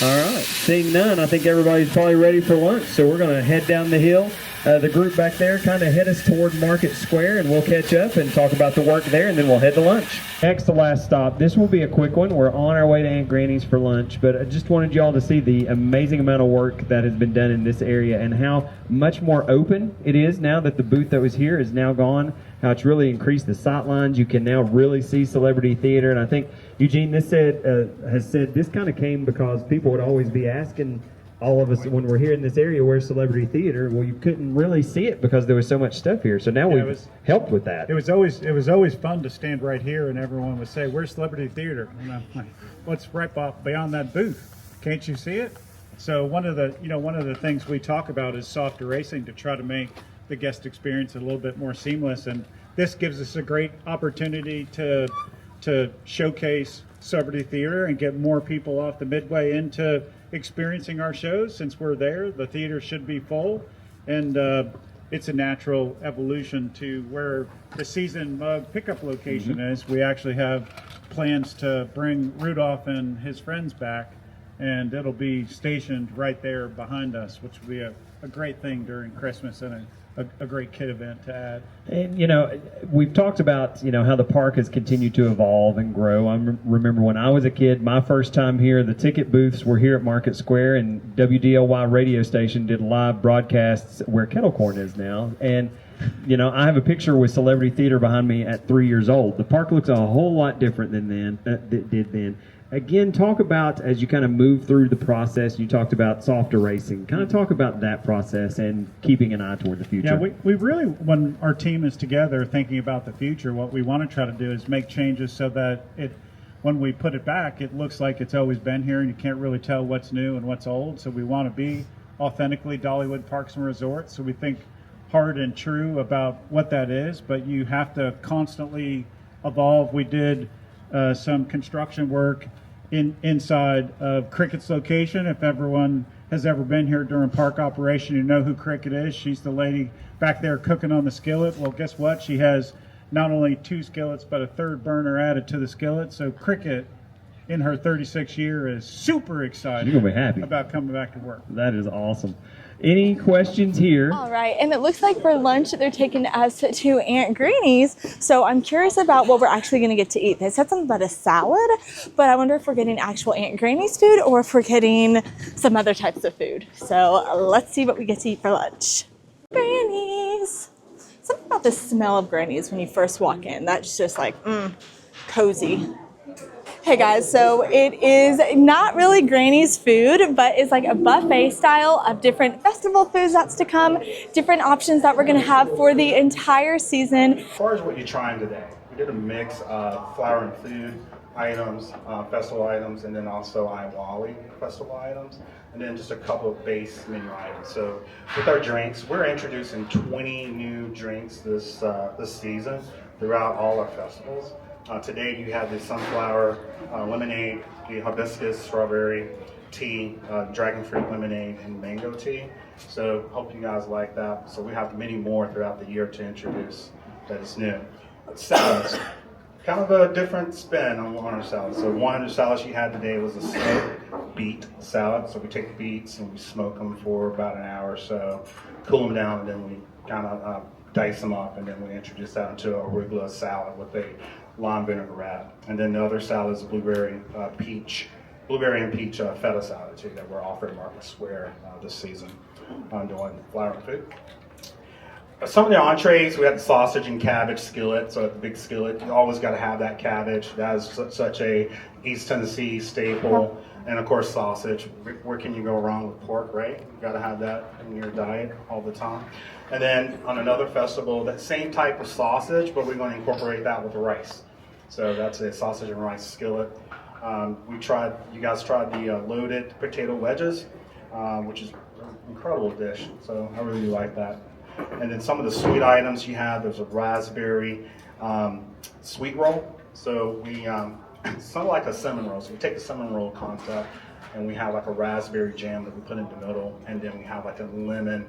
All right. Seeing none, I think everybody's probably ready for lunch. So we're going to head down the hill the group back there kind of head us toward Market Square, and we'll catch up and talk about the work there, and then we'll head to lunch. Next to last stop. This will be a quick one. We're on our way to Aunt Granny's for lunch, but I just wanted y'all to see the amazing amount of work that has been done in this area and how much more open it is now that the booth that was here is now gone, how it's really increased the sight lines. You can now really see celebrity theater, and I think Eugene has said this kind of came because people would always be asking all of us when we're here in this area, where's celebrity theater? Well, you couldn't really see it because there was so much stuff here. So now we've helped with that. It was always fun to stand right here and everyone would say, "Where's celebrity theater?" And I'm like, "What's right beyond that booth? Can't you see it?" So one of the things we talk about is soft erasing to try to make the guest experience a little bit more seamless, and this gives us a great opportunity to showcase celebrity theater and get more people off the Midway into experiencing our shows. Since we're there, the theater should be full, and it's a natural evolution to where the season mug pickup location is. We actually have plans to bring Rudolph and his friends back, and it'll be stationed right there behind us, which will be a great thing during Christmas and a great kid event to add. And we've talked about how the park has continued to evolve and grow. I remember when I was a kid, my first time here, the ticket booths were here at Market Square, and WDLY radio station did live broadcasts where Kettle Corn is now. And I have a picture with celebrity theater behind me at 3 years old. The park looks a whole lot different than it did then. Again, talk about, as you kind of move through the process, you talked about soft erasing. Kind of talk about that process and keeping an eye toward the future. Yeah, we really, when our team is together thinking about the future, what we want to try to do is make changes so that when we put it back, it looks like it's always been here and you can't really tell what's new and what's old. So we want to be authentically Dollywood Parks and Resorts. So we think hard and true about what that is, but you have to constantly evolve. We did some construction work inside of Cricket's location. If everyone has ever been here during park operation, you know who Cricket is. She's the lady back there cooking on the skillet. Well, guess what? She has not only 2 skillets, but a 3rd burner added to the skillet. So Cricket, in her 36th year, is super excited. You're gonna be happy about coming back to work. That is awesome. Any questions here? All right, and it looks like for lunch they're taking us to Aunt Granny's, so I'm curious about what we're actually going to get to eat. They said something about a salad, but I wonder if we're getting actual Aunt Granny's food or if we're getting some other types of food. So let's see what we get to eat for lunch. Granny's. Something about the smell of Granny's when you first walk in. That's just like, cozy. Hey guys, so it is not really Granny's food, but it's like a buffet style of different festival foods that's to come, different options that we're gonna have for the entire season. As far as what you're trying today, we did a mix of flower and food items, festival items, and then also Iwali festival items, and then just a couple of base menu items. So with our drinks, we're introducing 20 new drinks this season throughout all our festivals. Today you have the sunflower lemonade, the hibiscus strawberry tea, dragon fruit lemonade, and mango tea. So hope you guys like that. So we have many more throughout the year to introduce that is new. Salads, kind of a different spin on our salads. So one of the salads you had today was a smoked beet salad. So we take beets and we smoke them for about an hour or so, cool them down, and then we kind of dice them up, and then we introduce that into a arugula salad with a lime vinegar wrap. And then the other salad is a blueberry and peach feta salad too that we're offering at Market Square this season doing flower and food. Some of the entrees, we had the sausage and cabbage skillet. So at the big skillet, you always got to have that cabbage. That is such a East Tennessee staple. And of course sausage. Where can you go wrong with pork, right? You got to have that in your diet all the time. And then on another festival, that same type of sausage, but we're going to incorporate that with rice. So that's a sausage and rice skillet. You guys tried the loaded potato wedges, which is an incredible dish. So I really like that. And then some of the sweet items you have, there's a raspberry sweet roll. So we, it's sort of like a cinnamon roll. So we take the cinnamon roll concept and we have like a raspberry jam that we put in the middle, and then we have like a lemon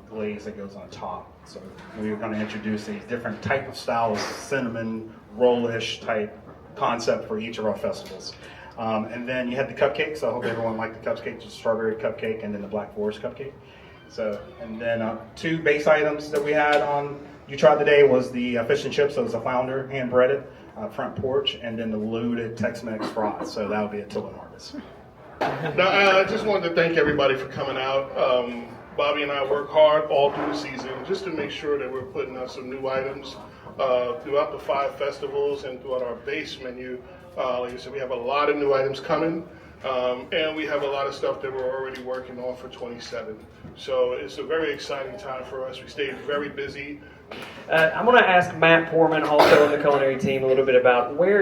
glaze that goes on top. So we're going to introduce a different type of style of cinnamon roll-ish type concept for each of our festivals. And then you had the cupcakes. So I hope everyone liked the cupcake, the strawberry cupcake and then the Black Forest cupcake. So, and then 2 base items that we had on You Tried Today was the fish and chips. So it was a flounder, hand breaded, front porch, and then the loaded Tex-Mex fries. So that would be a Tilden Harvest. Now, I just wanted to thank everybody for coming out. Bobby and I work hard all through the season just to make sure that we're putting out some new items throughout the 5 festivals and throughout our base menu. Like I said, we have a lot of new items coming, and we have a lot of stuff that we're already working on for 27. So it's a very exciting time for us. We stayed very busy. I'm going to ask Matt Poorman, also on the culinary team, a little bit about where,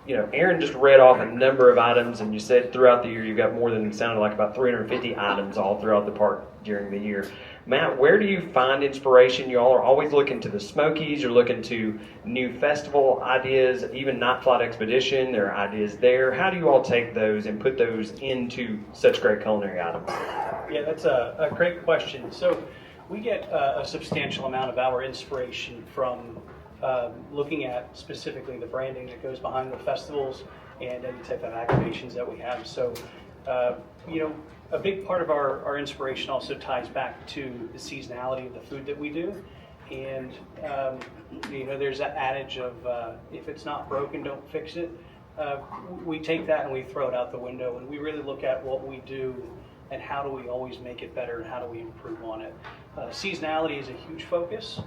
Aaron just read off a number of items, and you said throughout the year you got more than, sounded like about 350 items all throughout the park during the year. Matt, where do you find inspiration? You all are always looking to the Smokies, you're looking to new festival ideas, even Nightflight Expedition, there are ideas there. How do you all take those and put those into such great culinary items? Yeah, that's a great question. So we get a substantial amount of our inspiration from looking at specifically the branding that goes behind the festivals and any type of activations that we have. So, a big part of our inspiration also ties back to the seasonality of the food that we do. And, there's that adage of if it's not broken, don't fix it. We take that and we throw it out the window, and we really look at what we do and how do we always make it better and how do we improve on it. Seasonality is a huge focus.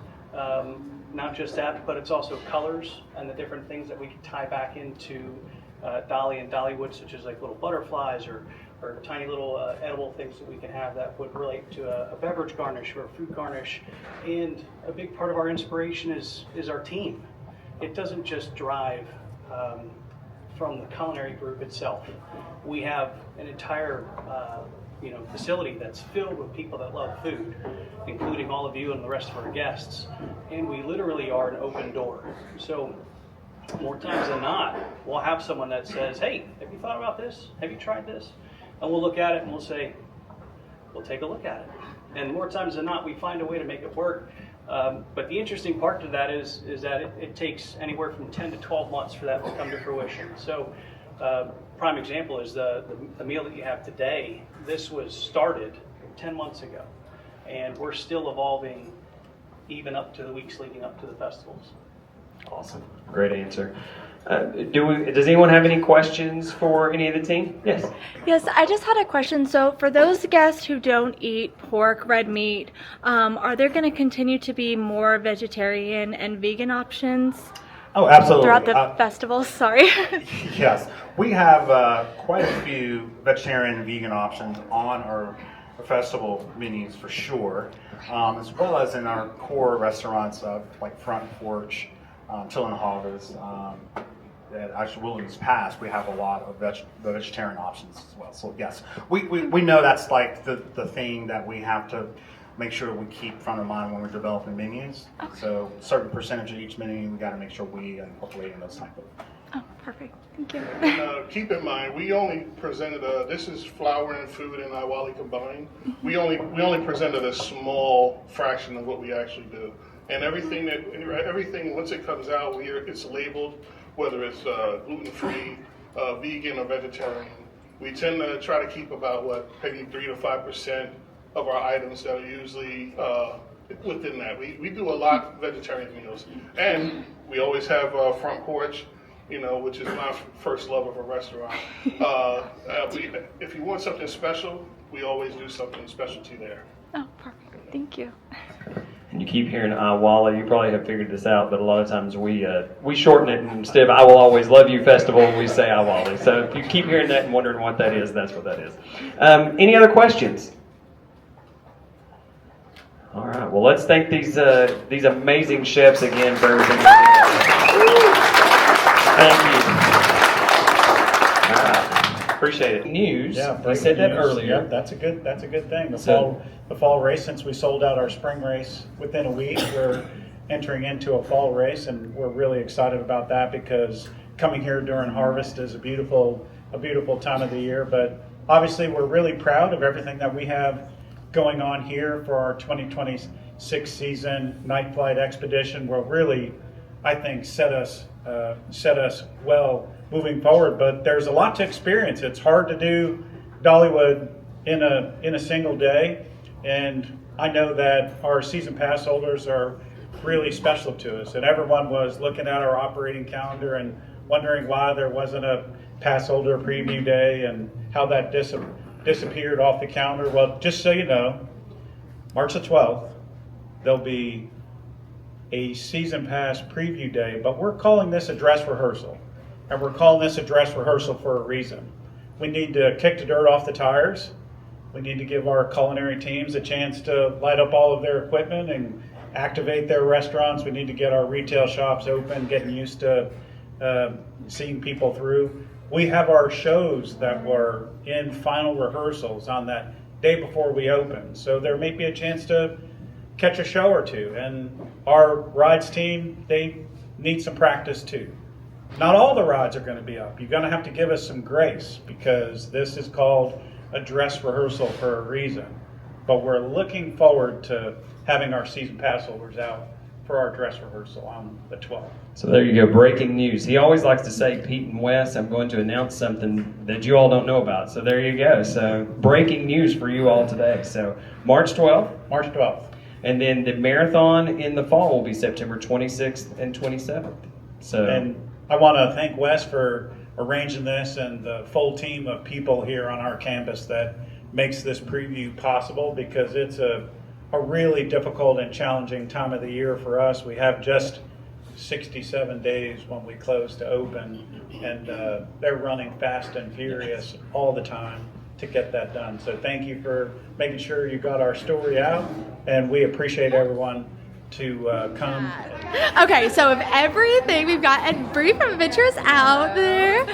Not just that, but it's also colors and the different things that we can tie back into Dolly and Dollywood, such as like little butterflies or tiny little edible things that we can have that would relate to a beverage garnish or a fruit garnish. And a big part of our inspiration is our team. It doesn't just drive from the culinary group itself. We have an entire facility that's filled with people that love food, including all of you and the rest of our guests. And we literally are an open door. So more times than not, we'll have someone that says, hey, have you thought about this? Have you tried this? And we'll look at it and we'll say, we'll take a look at it. And more times than not, we find a way to make it work. But the interesting part to that is that it takes anywhere from 10 to 12 months for that to come to fruition. So prime example is the meal that you have today. This was started 10 months ago, and we're still evolving even up to the weeks leading up to the festivals. Awesome. Great answer. Does anyone have any questions for any of the team? Yes. Yes, I just had a question. So for those guests who don't eat pork, red meat, are there going to continue to be more vegetarian and vegan options? Oh, absolutely. Throughout the festivals, sorry. Yes, we have quite a few vegetarian and vegan options on our festival menus for sure, as well as in our core restaurants like Front Porch, Tilden Harvest, at actually Wilderness Pass. We have a lot of vegetarian options as well. So yes, we know that's like the thing that we have to make sure we keep front of mind when we're developing menus. Okay. So certain percentage of each menu, we got to make sure we incorporate in those type of. Oh, perfect. Thank you. Keep in mind, we only presented this is flour and food and Iwali combined. We only presented a small fraction of what we actually do, and everything once it comes out, it's labeled, whether it's gluten-free, vegan, or vegetarian. We tend to try to keep about maybe 3 to 5% of our items that are usually within that. We do a lot of vegetarian meals, and we always have Front Porch, which is my first love of a restaurant. If you want something special, we always do something specialty there. Oh, perfect. Thank you. And you keep hearing Wally. You probably have figured this out, but a lot of times we shorten it, and instead of I Will Always Love You Festival, we say Wally. So if you keep hearing that and wondering what that is, that's what that is. Any other questions? All right. Well, let's thank these amazing chefs again for everything. Thank you. All right. Appreciate it. News. Yeah, I said that news. earlier. Yeah, that's a good thing. The fall race, since we sold out our spring race within a week, we're entering into a fall race, and we're really excited about that because coming here during harvest is a beautiful time of the year. But obviously, we're really proud of everything that we have going on here for our 2026 season. Nightflight Expedition will really, I think, set us well moving forward. But there's a lot to experience. It's hard to do Dollywood in a single day, And I know that our season pass holders are really special to us, and everyone was looking at our operating calendar and wondering why there wasn't a pass holder preview day and how that disappeared off the calendar. Well, just so you know, March the 12th, there'll be a season pass preview day, but we're calling this a dress rehearsal. And we're calling this a dress rehearsal for a reason. We need to kick the dirt off the tires. We need to give our culinary teams a chance to light up all of their equipment and activate their restaurants. We need to get our retail shops open, getting used to seeing people through. We have our shows that were in final rehearsals on that day before we open. So there may be a chance to catch a show or two. And our rides team, they need some practice too. Not all the rides are going to be up. You're going to have to give us some grace because this is called a dress rehearsal for a reason. But we're looking forward to having our season pass holders out for our dress rehearsal on the 12th. So there you go, breaking news. He always likes to say, Pete and Wes, I'm going to announce something that you all don't know about. So there you go. So breaking news for you all today. So March 12th. March 12th. And then the marathon in the fall will be September 26th and 27th. So. And I want to thank Wes for arranging this and the full team of people here on our campus that makes this preview possible, because it's a really difficult and challenging time of the year for us. We have just 67 days when we close to open, and they're running fast and furious all the time to get that done. So thank you for making sure you got our story out, and we appreciate everyone to come. Okay, so of everything, we've got brief adventures out there.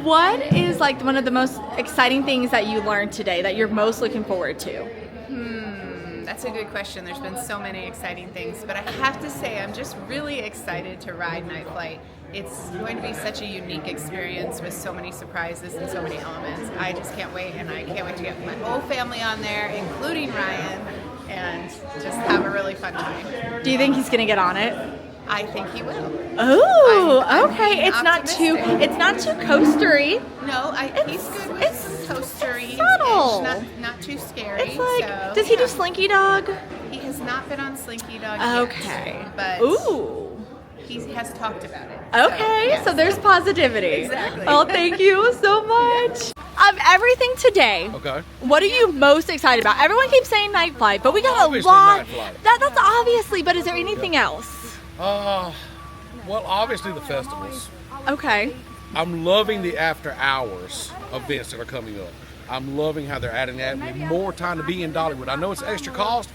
What is like one of the most exciting things that you learned today that you're most looking forward to? That's a good question. There's been so many exciting things, but I have to say I'm just really excited to ride Nightflight. It's going to be such a unique experience with so many surprises and so many elements. I just can't wait, and I can't wait to get my whole family on there, including Ryan, and just have a really fun time. Do you think he's going to get on it? I think he will. Oh, okay. I'm It's not too coastery. No, he's good with coastery. Subtle. Not too scary. It's like, so, does he do Slinky Dog? He has not been on Slinky Dog Okay. yet, but he has talked about it. Okay, so there's positivity. Exactly. Well, thank you so much. Of everything today, what are you most excited about? Everyone keeps saying Nightflight, but we got Obviously a lot. Nightflight. That's obviously, but is there anything else? Well, obviously the festivals. Okay. I'm loving the after hours events that are coming up. I'm loving how they're adding that. More time to be in Dollywood. I know it's extra cost,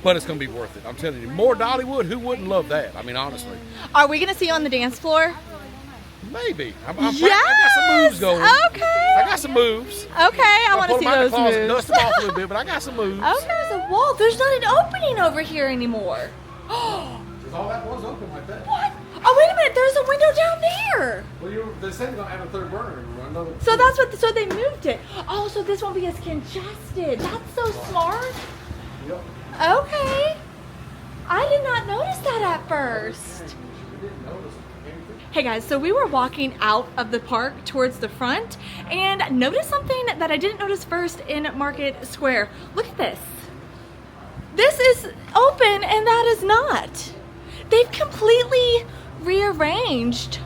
but it's going to be worth it. I'm telling you, more Dollywood, who wouldn't love that? I mean, honestly. Are we going to see you on the dance floor? Maybe. I got some moves going. Okay. I got some moves. Okay, I want to see those moves. Dust them off a little bit, but I got some moves. Okay, so whoa, there's not an opening over here anymore. All that was open like that. What? Oh, wait a minute, there's a window down there. Well, they said they're going to add a third burner. So they moved it. Oh, so this won't be as congested. That's so smart. Yep. Okay. I did not notice that at first. Hey guys, so we were walking out of the park towards the front and noticed something that I didn't notice first in Market Square. Look at this. This is open and that is not. They've completely rearranged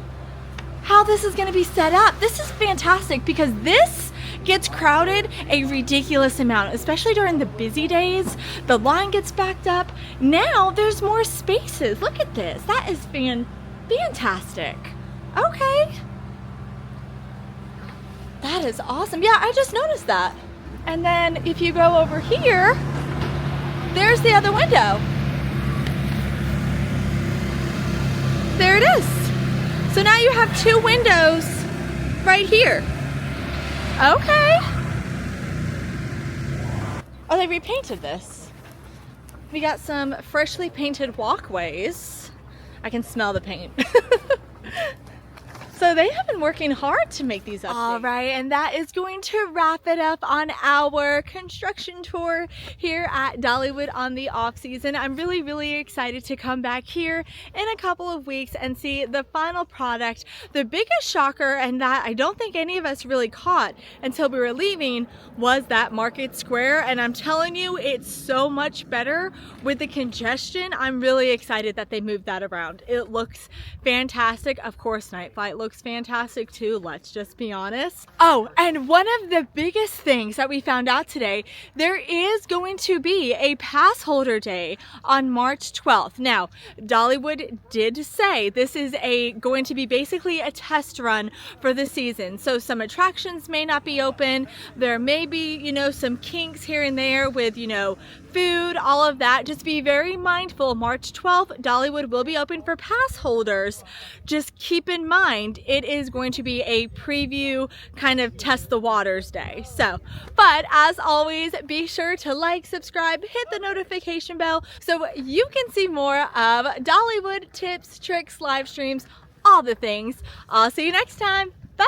how this is going to be set up. This is fantastic because this gets crowded a ridiculous amount, especially during the busy days. The line gets backed up. Now there's more spaces. Look at this. That is fantastic. Okay. That is awesome. Yeah, I just noticed that. And then if you go over here, there's the other window. There it is. So now you have two windows right here. Okay. Oh, they repainted this. We got some freshly painted walkways. I can smell the paint. So they have been working hard to make these updates. All right, and that is going to wrap it up on our construction tour here at Dollywood on the off season. I'm really excited to come back here in a couple of weeks and see the final product. The biggest shocker, and that I don't think any of us really caught until we were leaving, was that Market Square, and I'm telling you, it's so much better with the congestion. I'm really excited that they moved that around. It looks fantastic. Of course, Nightflight looks fantastic too, let's just be honest. Oh, and one of the biggest things that we found out today, there is going to be a pass holder day on March 12th. Now, Dollywood did say this is going to be basically a test run for the season. So some attractions may not be open. There may be, you know, some kinks here and there with, you know, food, all of that. Just be very mindful. March 12th, Dollywood will be open for pass holders. Just keep in mind, it is going to be a preview, kind of test the waters day. So, but as always, be sure to like, subscribe, hit the notification bell so you can see more of Dollywood tips, tricks, live streams, all the things. I'll see you next time. Bye!